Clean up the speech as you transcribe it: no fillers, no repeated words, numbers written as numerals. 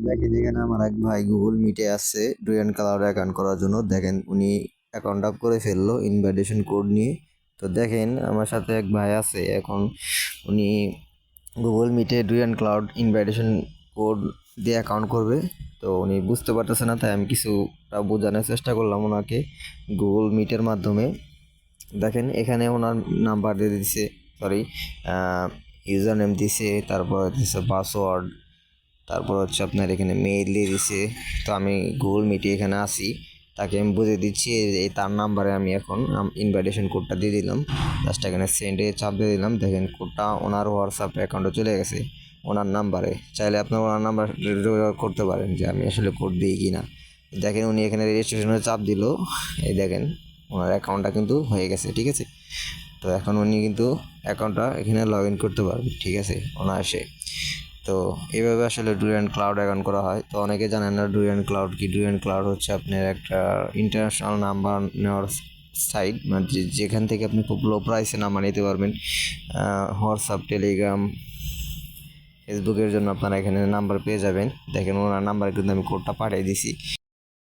দেখেন এখানে আমার এক ভাই গুগল মিটে আসছে ডুয়েন ক্লাউড অ্যাকাউন্ট করার জন্য। দেখেন উনি অ্যাকাউন্ট আপ করে ফেললো ইনভাইটেশন কোড নিয়ে। তো দেখেন আমার সাথে এক ভাই আছে, এখন উনি গুগল মিটে ডুয়েন ক্লাউড ইনভাইটেশন কোড দিয়ে অ্যাকাউন্ট করবে। তো উনি বুঝতে পারতেছে না, তাই আমি কিছুটা বোঝানোর চেষ্টা করলাম ওনাকে গুগল মিটের মাধ্যমে। দেখেন এখানে ওনার নাম্বার দিয়ে দিছে, সরি, ইউজার নেম দিছে, তারপর হচ্ছে পাসওয়ার্ড, তারপর হচ্ছে আপনার এখানে মেইল দিয়ে দিছে। তো আমি গুগল মিটে এখানে আসি, তাকে আমি বুঝে দিচ্ছি এই তার নাম্বারে আমি এখন ইনভাইটেশন কোডটা দিয়ে দিলাম। জাস্ট এখানে সেন্ডে চাপ দিয়ে দিলাম। দেখেন কোডটা ওনার হোয়াটসঅ্যাপ অ্যাকাউন্টে চলে গেছে ওনার নাম্বারে। চাইলে আপনার ওনার নাম্বার যোগাযোগ করতে পারেন যে আমি আসলে কোড দিই কি না। দেখেন উনি এখানে রেজিস্ট্রেশনের চাপ দিল, এই দেখেন ওনার অ্যাকাউন্টটা কিন্তু হয়ে গেছে, ঠিক আছে। তো এখন উনি কিন্তু অ্যাকাউন্টটা এখানে লগ ইন করতে পারবে, ঠিক আছে, অনায়াসে। তো এইভাবে আসলে ডুরিয়ান ক্লাউড অ্যাকাউন্ট করা হয়। তো অনেকে জানেন না ডুরিয়ান ক্লাউড কি। ডুরিয়ান ক্লাউড হচ্ছে আপনার একটা ইন্টারন্যাশনাল নাম্বার নেওয়ার সাইট, মানে যেখান থেকে আপনি খুব লো প্রাইসে নাম্বার নিতে পারবেন। হোয়াটসঅ্যাপ, টেলিগ্রাম, ফেসবুকের জন্য আপনারা এখানে নাম্বার পেয়ে যাবেন। দেখেন ওনার নাম্বার কিন্তু আমি কোডটা পাঠিয়ে দিছি।